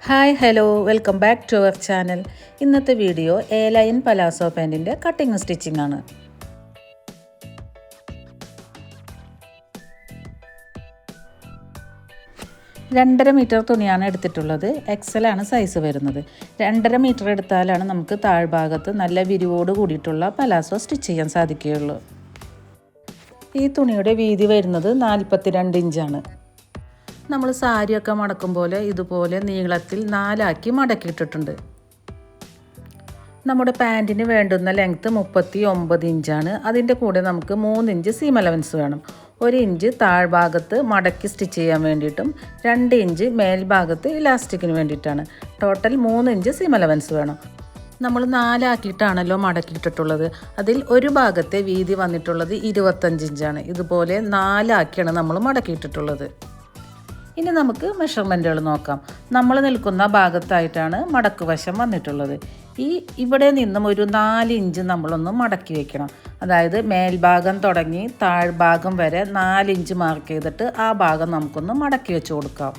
Hi hello welcome back to our channel. ഇന്നത്തെ video A line palazzo പാൻറ്റിൻ്റെ cutting stitching ആണ്. 2.5 metre തുണിയാണ് എടുത്തിട്ടുള്ളത്. എക്സലാണ് സൈസ് വരുന്നത്. 2.5 മീറ്റർ എടുത്താലാണ് നമുക്ക് താഴ്ഭാഗത്ത് നല്ല വിരിവോട് കൂടിയിട്ടുള്ള പലാസോ സ്റ്റിച്ച് ചെയ്യാൻ സാധിക്കുകയുള്ളൂ. ഈ തുണിയുടെ വീതി വരുന്നത് 42 ഇഞ്ചാണ്. നമ്മൾ സാരിയൊക്കെ മടക്കും പോലെ ഇതുപോലെ നീളത്തിൽ 4 ആക്കി മടക്കിയിട്ടിട്ടുണ്ട്. നമ്മുടെ പാൻറ്റിന് വേണ്ടുന്ന ലെങ്ത്ത് 39 ഇഞ്ചാണ്. അതിൻ്റെ കൂടെ നമുക്ക് 3 ഇഞ്ച് സീം അലവൻസ് വേണം. 1 ഇഞ്ച് താഴ്ഭാഗത്ത് മടക്കി സ്റ്റിച്ച് ചെയ്യാൻ വേണ്ടിയിട്ടും 2 ഇഞ്ച് മേൽഭാഗത്ത് ഇലാസ്റ്റിക്കിന് വേണ്ടിയിട്ടാണ്. ടോട്ടൽ 3 ഇഞ്ച് സീം അലവൻസ് വേണം. നമ്മൾ 4 ആക്കിയിട്ടാണല്ലോ മടക്കിയിട്ടിട്ടുള്ളത്. അതിൽ ഒരു ഭാഗത്തെ വീതി വന്നിട്ടുള്ളത് 25 ഇഞ്ചാണ്. ഇതുപോലെ 4 ആക്കിയാണ് നമ്മൾ മടക്കിയിട്ടിട്ടുള്ളത്. ഇനി നമുക്ക് മെഷർമെൻറ്റുകൾ നോക്കാം. നമ്മൾ നിൽക്കുന്ന ഭാഗത്തായിട്ടാണ് മടക്ക് വശം വന്നിട്ടുള്ളത്. ഇവിടെ നിന്നും ഒരു 4 ഇഞ്ച് നമ്മളൊന്ന് മടക്കി വെക്കണം. അതായത് മേൽഭാഗം തുടങ്ങി താഴ്ഭാഗം വരെ 4 ഇഞ്ച് മാർക്ക് ചെയ്തിട്ട് ആ ഭാഗം നമുക്കൊന്ന് മടക്കി വെച്ച് കൊടുക്കാം.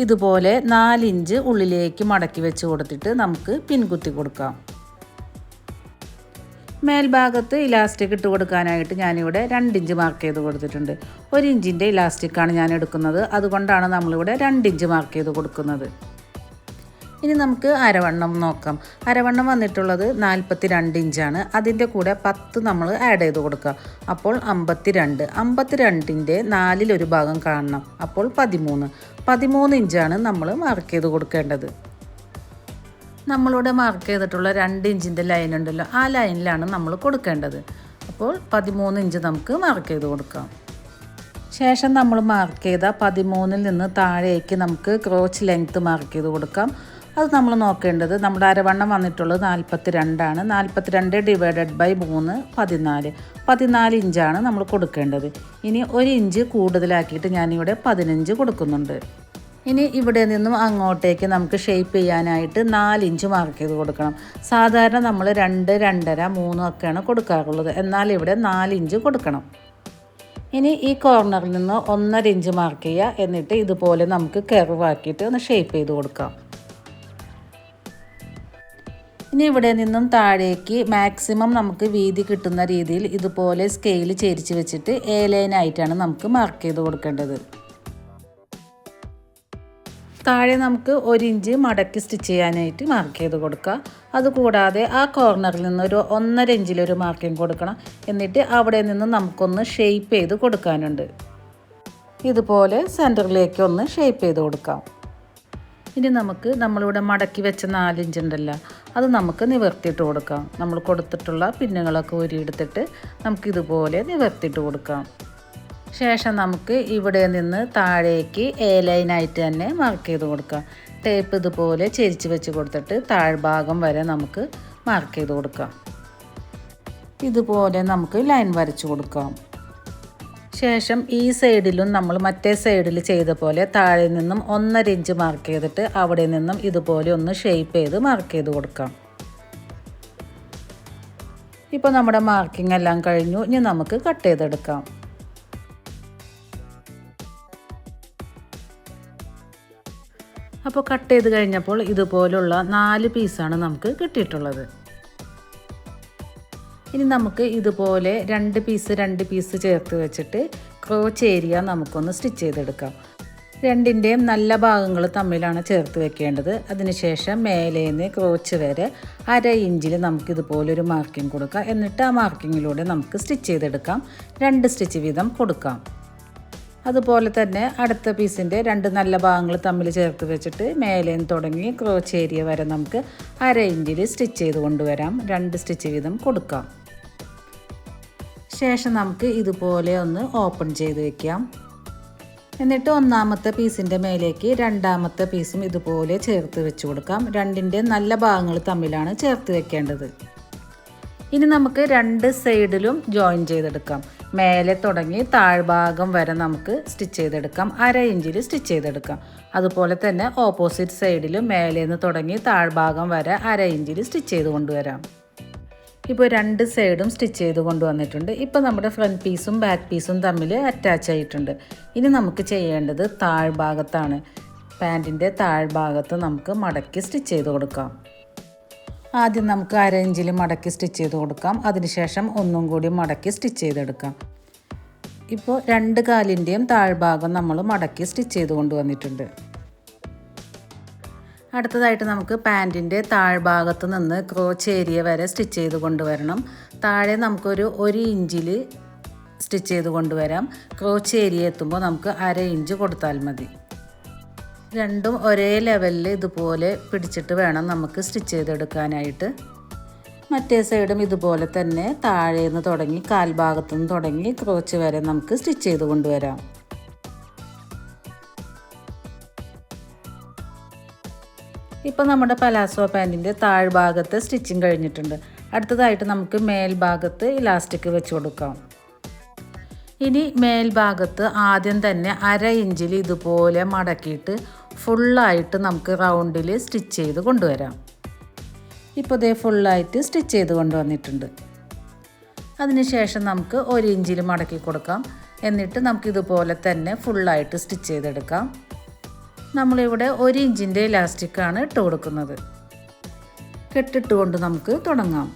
ഇതുപോലെ 4 ഇഞ്ച് ഉള്ളിലേക്ക് മടക്കി വെച്ച് കൊടുത്തിട്ട് നമുക്ക് പിൻകുത്തി കൊടുക്കാം. മേൽഭാഗത്ത് ഇലാസ്റ്റിക് ഇട്ട് കൊടുക്കാനായിട്ട് ഞാനിവിടെ 2 ഇഞ്ച് മാർക്ക് ചെയ്ത് കൊടുത്തിട്ടുണ്ട്. 1 ഇഞ്ചിൻ്റെ ഇലാസ്റ്റിക്കാണ് ഞാൻ എടുക്കുന്നത്. അതുകൊണ്ടാണ് നമ്മളിവിടെ 2 ഇഞ്ച് മാർക്ക് ചെയ്ത് കൊടുക്കുന്നത്. ഇനി നമുക്ക് അരവണ്ണം നോക്കാം. അരവണ്ണം വന്നിട്ടുള്ളത് 42 ഇഞ്ചാണ്. അതിൻ്റെ കൂടെ 10 നമ്മൾ ആഡ് ചെയ്ത് കൊടുക്കുക. അപ്പോൾ 52. 52ൻ്റെ 4 ഭാഗം കാണണം. അപ്പോൾ 13 ഇഞ്ചാണ് നമ്മൾ മാർക്ക് ചെയ്ത് കൊടുക്കേണ്ടത്. നമ്മളിവിടെ മാർക്ക് ചെയ്തിട്ടുള്ള 2 ഇഞ്ചിൻ്റെ ലൈൻ ഉണ്ടല്ലോ, ആ ലൈനിലാണ് നമ്മൾ കൊടുക്കേണ്ടത്. അപ്പോൾ 13 ഇഞ്ച് നമുക്ക് മാർക്ക് ചെയ്ത് കൊടുക്കാം. ശേഷം നമ്മൾ മാർക്ക് ചെയ്ത 13ൽ നിന്ന് താഴേക്ക് നമുക്ക് ക്രോച്ച് ലെങ്ത്ത് മാർക്ക് ചെയ്ത് കൊടുക്കാം. അത് നമ്മൾ നോക്കേണ്ടത് നമ്മുടെ അരവണ്ണം വന്നിട്ടുള്ളത് 42 ആണ്. 42 ഡിവൈഡഡ് ബൈ 3 14 ഇഞ്ചാണ് നമ്മൾ കൊടുക്കേണ്ടത്. ഇനി 1 ഇഞ്ച് കൂടുതലാക്കിയിട്ട് ഞാനിവിടെ 15 കൊടുക്കുന്നുണ്ട്. ഇനി ഇവിടെ നിന്നും അങ്ങോട്ടേക്ക് നമുക്ക് ഷേപ്പ് ചെയ്യാനായിട്ട് 4 ഇഞ്ച് മാർക്ക് ചെയ്ത് കൊടുക്കണം. സാധാരണ നമ്മൾ 2, 2.5, 3 ഒക്കെയാണ് കൊടുക്കാറുള്ളത്. എന്നാൽ ഇവിടെ 4 ഇഞ്ച് കൊടുക്കണം. ഇനി ഈ കോർണറിൽ നിന്ന് 1.5 ഇഞ്ച് മാർക്ക് ചെയ്യുക. എന്നിട്ട് ഇതുപോലെ നമുക്ക് കർവാക്കിയിട്ട് ഒന്ന് ഷേപ്പ് ചെയ്ത് കൊടുക്കാം. ഇനി ഇവിടെ നിന്നും താഴേക്ക് മാക്സിമം നമുക്ക് വീതി കിട്ടുന്ന രീതിയിൽ ഇതുപോലെ സ്കെയിൽ ചെരിച്ച് വെച്ചിട്ട് എ ലൈനായിട്ടാണ് നമുക്ക് മാർക്ക് ചെയ്ത് കൊടുക്കേണ്ടത്. താഴെ നമുക്ക് 1 ഇഞ്ച് മടക്കി സ്റ്റിച്ച് ചെയ്യാനായിട്ട് മാർക്ക് ചെയ്ത് കൊടുക്കുക. അതുകൂടാതെ ആ കോർണറിൽ നിന്ന് ഒരു 1.5 ഇഞ്ചിലൊരു മാർക്കിങ് കൊടുക്കണം. എന്നിട്ട് അവിടെ നിന്ന് നമുക്കൊന്ന് ഷേപ്പ് ചെയ്ത് കൊടുക്കാനുണ്ട്. ഇതുപോലെ സെൻറ്ററിലേക്ക് ഒന്ന് ഷേപ്പ് ചെയ്ത് കൊടുക്കാം. ഇനി നമുക്ക് നമ്മളിവിടെ മടക്കി വെച്ച 4 ഇഞ്ച് ഉണ്ടല്ലോ, അത് നമുക്ക് നിവർത്തിയിട്ട് കൊടുക്കാം. നമ്മൾ കൊടുത്തിട്ടുള്ള പിന്നുകളൊക്കെ ഊരിയെടുത്തിട്ട് നമുക്കിതുപോലെ നിവർത്തിയിട്ട് കൊടുക്കാം. ശേഷം നമുക്ക് ഇവിടെ നിന്ന് താഴേക്ക് എ ലൈനായിട്ട് തന്നെ മാർക്ക് ചെയ്ത് കൊടുക്കാം. ടേപ്പ് ഇതുപോലെ ചെരിച്ച് വെച്ച് കൊടുത്തിട്ട് താഴ്ഭാഗം വരെ നമുക്ക് മാർക്ക് ചെയ്ത് കൊടുക്കാം. ഇതുപോലെ നമുക്ക് ലൈൻ വരച്ച് കൊടുക്കാം. ശേഷം ഈ സൈഡിലും നമ്മൾ മറ്റേ സൈഡിൽ ചെയ്ത പോലെ താഴെ നിന്നും 1.5 ഇഞ്ച് മാർക്ക് ചെയ്തിട്ട് അവിടെ നിന്നും ഇതുപോലെ ഒന്ന് ഷേപ്പ് ചെയ്ത് മാർക്ക് ചെയ്ത് കൊടുക്കാം. ഇപ്പോൾ നമ്മുടെ മാർക്കിംഗ് എല്ലാം കഴിഞ്ഞു. ഇനി നമുക്ക് കട്ട് ചെയ്തെടുക്കാം. അപ്പോൾ കട്ട് ചെയ്ത് കഴിഞ്ഞപ്പോൾ ഇതുപോലുള്ള 4 പീസാണ് നമുക്ക് കിട്ടിയിട്ടുള്ളത്. ഇനി നമുക്ക് ഇതുപോലെ 2 പീസ് ചേർത്ത് വെച്ചിട്ട് ക്രോച്ച് ഏരിയ നമുക്കൊന്ന് സ്റ്റിച്ച് ചെയ്തെടുക്കാം. രണ്ടിൻ്റെയും നല്ല ഭാഗങ്ങൾ തമ്മിലാണ് ചേർത്ത് വെക്കേണ്ടത്. അതിനുശേഷം മേലേന്ന് ക്രോച്ച് വരെ 1/2 ഇഞ്ചിൽ നമുക്കിതുപോലൊരു മാർക്കിംഗ് കൊടുക്കാം. എന്നിട്ട് ആ മാർക്കിങ്ങിലൂടെ നമുക്ക് സ്റ്റിച്ച് ചെയ്തെടുക്കാം. 2 സ്റ്റിച്ച് വീതം കൊടുക്കാം. അതുപോലെ തന്നെ അടുത്ത പീസിൻ്റെ 2 നല്ല ഭാഗങ്ങൾ തമ്മിൽ ചേർത്ത് വെച്ചിട്ട് മേലേന്ന് തുടങ്ങി ക്രോച്ച് ഏരിയ വരെ നമുക്ക് 1/2 ഇഞ്ചിൽ സ്റ്റിച്ച് ചെയ്ത് കൊണ്ടുവരാം. 2 സ്റ്റിച്ച് വീതം കൊടുക്കാം. ശേഷം നമുക്ക് ഇതുപോലെ ഒന്ന് ഓപ്പൺ ചെയ്ത് വെക്കാം. എന്നിട്ട് 1ാമത്തെ പീസിൻ്റെ മേലേക്ക് 2ാമത്തെ പീസും ഇതുപോലെ ചേർത്ത് വെച്ച് കൊടുക്കാം. 2ൻ്റെ നല്ല ഭാഗങ്ങൾ തമ്മിലാണ് ചേർത്ത് വെക്കേണ്ടത്. ഇനി നമുക്ക് 2 സൈഡിലും ജോയിൻ ചെയ്തെടുക്കാം. മേലെ തുടങ്ങി താഴ്ഭാഗം വരെ നമുക്ക് സ്റ്റിച്ച് ചെയ്തെടുക്കാം. 1/2 ഇഞ്ചിൽ സ്റ്റിച്ച് ചെയ്തെടുക്കാം. അതുപോലെ തന്നെ ഓപ്പോസിറ്റ് സൈഡിലും മേലേന്ന് തുടങ്ങി താഴ്ഭാഗം വരെ 1/2 ഇഞ്ചിൽ സ്റ്റിച്ച് ചെയ്ത് കൊണ്ടുവരാം. ഇപ്പോൾ 2 സൈഡും സ്റ്റിച്ച് ചെയ്ത് കൊണ്ടുവന്നിട്ടുണ്ട്. ഇപ്പോൾ നമ്മുടെ ഫ്രണ്ട് പീസും ബാക്ക് പീസും തമ്മിൽ അറ്റാച്ച് ആയിട്ടുണ്ട്. ഇനി നമുക്ക് ചെയ്യേണ്ടത് താഴ്ഭാഗത്താണ്. പാൻറ്റിൻ്റെ താഴ്ഭാഗത്ത് നമുക്ക് മടക്കി സ്റ്റിച്ച് ചെയ്ത് കൊടുക്കാം. ആദ്യം നമുക്ക് 1/2 ഇഞ്ചിൽ മടക്കി സ്റ്റിച്ച് ചെയ്ത് കൊടുക്കാം. അതിനുശേഷം ഒന്നും കൂടി മടക്കി സ്റ്റിച്ച് ചെയ്തെടുക്കാം. ഇപ്പോൾ 2 കാലിൻ്റെയും താഴ്ഭാഗം നമ്മൾ മടക്കി സ്റ്റിച്ച് ചെയ്ത് കൊണ്ടുവന്നിട്ടുണ്ട്. അടുത്തതായിട്ട് നമുക്ക് പാൻറ്റിൻ്റെ താഴ്ഭാഗത്ത് നിന്ന് ക്രോച്ച് ഏരിയ വരെ സ്റ്റിച്ച് ചെയ്ത് കൊണ്ടുവരണം. താഴെ നമുക്കൊരു 1 ഇഞ്ചിൽ സ്റ്റിച്ച് ചെയ്ത് കൊണ്ടുവരാം. ക്രോച്ച് ഏരിയ എത്തുമ്പോൾ നമുക്ക് 1/2 ഇഞ്ച് കൊടുത്താൽ മതി. രണ്ടും ഒരേ ലെവലിൽ ഇതുപോലെ പിടിച്ചിട്ട് വേണം നമുക്ക് സ്റ്റിച്ച് ചെയ്തെടുക്കാനായിട്ട്. മറ്റേ സൈഡും ഇതുപോലെ തന്നെ താഴേന്ന് തുടങ്ങി കാൽഭാഗത്തു നിന്ന് തുടങ്ങി ക്രോച്ച് വരെ നമുക്ക് സ്റ്റിച്ച് ചെയ്ത് കൊണ്ടുവരാം. ഇപ്പോൾ നമ്മുടെ പലാസോ പാൻറ്റിൻ്റെ താഴ്ഭാഗത്ത് സ്റ്റിച്ചിങ് കഴിഞ്ഞിട്ടുണ്ട്. അടുത്തതായിട്ട് നമുക്ക് മേൽഭാഗത്ത് ഇലാസ്റ്റിക് വെച്ച് കൊടുക്കാം. ഇനി മേൽഭാഗത്ത് ആദ്യം തന്നെ 1/2 ഇഞ്ചിൽ ഇതുപോലെ മടക്കിയിട്ട് ഫുള്ളായിട്ട് നമുക്ക് റൗണ്ടിൽ സ്റ്റിച്ച് ചെയ്ത് കൊണ്ടുവരാം. ഇപ്പോൾ ഇതേ ഫുള്ളായിട്ട് സ്റ്റിച്ച് ചെയ്ത് കൊണ്ടുവന്നിട്ടുണ്ട്. അതിനുശേഷം നമുക്ക് 1 ഇഞ്ചിൽ മടക്കി കൊടുക്കാം. എന്നിട്ട് നമുക്കിതുപോലെ തന്നെ ഫുള്ളായിട്ട് സ്റ്റിച്ച് ചെയ്തെടുക്കാം. നമ്മളിവിടെ 1 ഇഞ്ചിൻ്റെ ഇലാസ്റ്റിക്കാണ് ഇട്ട് കൊടുക്കുന്നത്. കെട്ടിട്ട് കൊണ്ട് നമുക്ക് തുടങ്ങാം.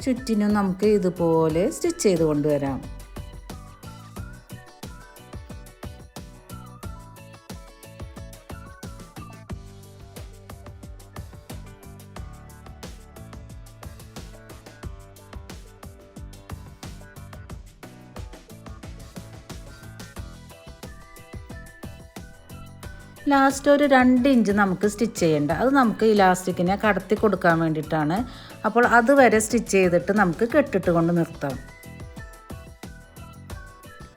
ചുറ്റിനും നമുക്ക് ഇതുപോലെ സ്റ്റിച്ച് ചെയ്ത് കൊണ്ടുവരാം. ലാസ്റ്റ് ഒരു 2 ഇഞ്ച് നമുക്ക് സ്റ്റിച്ച് ചെയ്യേണ്ട. അത് നമുക്ക് ഇലാസ്റ്റിക്കിനെ കടത്തി കൊടുക്കാൻ വേണ്ടിയിട്ടാണ്. അപ്പോൾ അതുവരെ സ്റ്റിച്ച് ചെയ്തിട്ട് നമുക്ക് കെട്ടിട്ട് കൊണ്ട് നിർത്താം.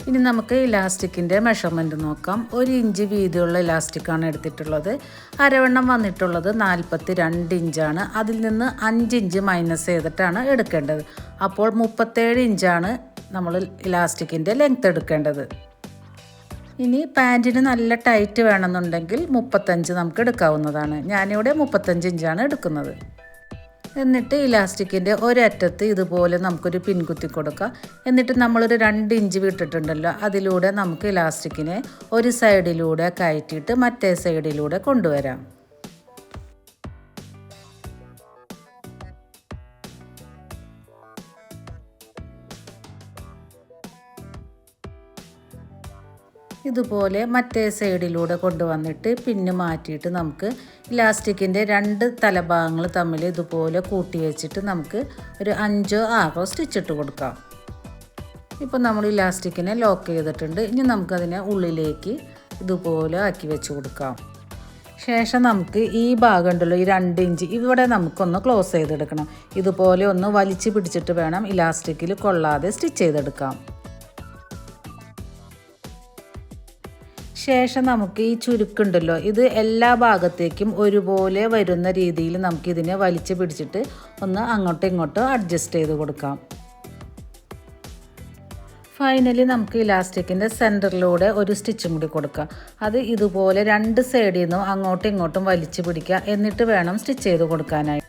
ഇനി നമുക്ക് ഇലാസ്റ്റിക്കിൻ്റെ മെഷർമെൻറ്റ് നോക്കാം. 1 ഇഞ്ച് വീതിയുള്ള ഇലാസ്റ്റിക്കാണ് എടുത്തിട്ടുള്ളത്. അരവണ്ണം വന്നിട്ടുള്ളത് 42 ഇഞ്ചാണ്. അതിൽ നിന്ന് 5 ഇഞ്ച് മൈനസ് ചെയ്തിട്ടാണ് എടുക്കേണ്ടത്. അപ്പോൾ 37 ഇഞ്ചാണ് നമ്മൾ ഇലാസ്റ്റിക്കിൻ്റെ ലെങ്ത് എടുക്കേണ്ടത്. ഇനി പാൻറ്റിന് നല്ല ടൈറ്റ് വേണമെന്നുണ്ടെങ്കിൽ 35 നമുക്ക് എടുക്കാവുന്നതാണ്. ഞാനിവിടെ 35 ഇഞ്ചാണ് എടുക്കുന്നത്. എന്നിട്ട് ഇലാസ്റ്റിക്കിൻ്റെ ഒരറ്റത്ത് ഇതുപോലെ നമുക്കൊരു പിൻകുത്തി കൊടുക്കാം. എന്നിട്ട് നമ്മളൊരു 2 ഇഞ്ച് വിട്ടിട്ടുണ്ടല്ലോ, അതിലൂടെ നമുക്ക് ഇലാസ്റ്റിക്കിനെ ഒരു സൈഡിലൂടെ കയറ്റിയിട്ട് മറ്റേ സൈഡിലൂടെ കൊണ്ടുവരാം. ഇതുപോലെ മറ്റേ സൈഡിലൂടെ കൊണ്ടുവന്നിട്ട് പിന്ന് മാറ്റിയിട്ട് നമുക്ക് ഇലാസ്റ്റിക്കിൻ്റെ 2 തലഭാഗങ്ങൾ തമ്മിൽ ഇതുപോലെ കൂട്ടി വെച്ചിട്ട് നമുക്ക് ഒരു 5-6 സ്റ്റിച്ചിട്ട് കൊടുക്കാം. ഇപ്പോൾ നമ്മൾ ഇലാസ്റ്റിക്കിനെ ലോക്ക് ചെയ്തിട്ടുണ്ട്. ഇനി നമുക്കതിനെ ഉള്ളിലേക്ക് ഇതുപോലെ ആക്കി വെച്ച് കൊടുക്കാം. ശേഷം നമുക്ക് ഈ ഭാഗം ഉണ്ടല്ലോ, ഈ 2 ഇഞ്ച് ഇവിടെ നമുക്കൊന്ന് ക്ലോസ് ചെയ്തെടുക്കണം. ഇതുപോലെ ഒന്ന് വലിച്ചു പിടിച്ചിട്ട് വേണം ഇലാസ്റ്റിക്കിൽ കൊള്ളാതെ സ്റ്റിച്ച് ചെയ്തെടുക്കാം. ശേഷം നമുക്ക് ഈ ചുരുക്കുണ്ടല്ലോ, ഇത് എല്ലാ ഭാഗത്തേക്കും ഒരുപോലെ വരുന്ന രീതിയിൽ നമുക്കിതിനെ വലിച്ചു പിടിച്ചിട്ട് ഒന്ന് അങ്ങോട്ടും ഇങ്ങോട്ടും അഡ്ജസ്റ്റ് ചെയ്ത് കൊടുക്കാം. ഫൈനലി നമുക്ക് ഇലാസ്റ്റിക്കിൻ്റെ സെൻറ്ററിലൂടെ ഒരു സ്റ്റിച്ചും കൂടി കൊടുക്കാം. അത് ഇതുപോലെ 2 സൈഡിൽ നിന്നും അങ്ങോട്ടും ഇങ്ങോട്ടും വലിച്ചു പിടിക്കുക. എന്നിട്ട് വേണം സ്റ്റിച്ച് ചെയ്ത് കൊടുക്കാനായി.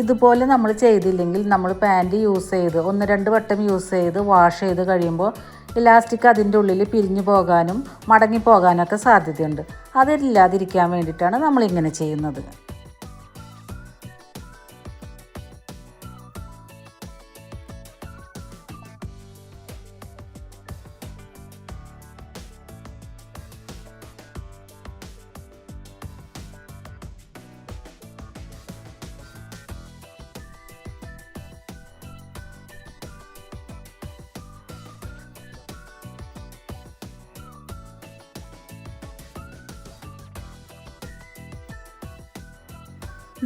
ഇതുപോലെ നമ്മൾ ചെയ്തില്ലെങ്കിൽ നമ്മൾ പാൻറ്റ് യൂസ് ചെയ്ത് 1-2 വട്ടം യൂസ് ചെയ്ത് വാഷ് ചെയ്ത് കഴിയുമ്പോൾ ഇലാസ്റ്റിക് അതിൻ്റെ ഉള്ളിൽ പിരിഞ്ഞു പോകാനും മടങ്ങിപ്പോകാനൊക്കെ സാധ്യതയുണ്ട്. അതില്ലാതിരിക്കാൻ വേണ്ടിയിട്ടാണ് നമ്മളിങ്ങനെ ചെയ്യുന്നത്.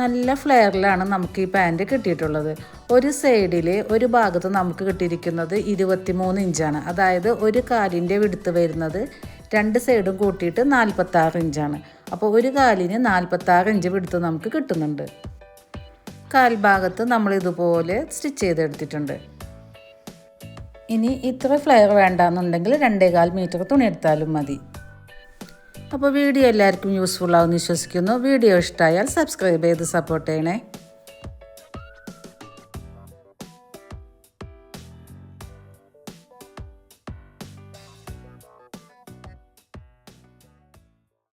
നല്ല ഫ്ലെയറിലാണ് നമുക്ക് ഈ പാൻറ്റ് കിട്ടിയിട്ടുള്ളത്. ഒരു സൈഡിൽ ഒരു ഭാഗത്ത് നമുക്ക് കിട്ടിയിരിക്കുന്നത് 23 ഇഞ്ചാണ്. അതായത് ഒരു കാലിൻ്റെ വിടുത്ത് വരുന്നത് 2 സൈഡും കൂട്ടിയിട്ട് 46 ഇഞ്ചാണ്. അപ്പോൾ ഒരു കാലിന് 46 ഇഞ്ച് വിടുത്ത് നമുക്ക് കിട്ടുന്നുണ്ട്. കാൽഭാഗത്ത് നമ്മളിതുപോലെ സ്റ്റിച്ച് ചെയ്തെടുത്തിട്ടുണ്ട്. ഇനി ഇത്ര ഫ്ലെയർ വേണ്ടാന്നുണ്ടെങ്കിൽ 2.25 മീറ്റർ തുണി എടുത്താലും മതി. അപ്പോൾ വീഡിയോ എല്ലാവർക്കും യൂസ്ഫുൾ ആവുമെന്ന് വിശ്വസിക്കുന്നു. വീഡിയോ ഇഷ്ടമായാൽ സബ്സ്ക്രൈബ് ചെയ്ത് സപ്പോർട്ട് ചെയ്യണേ.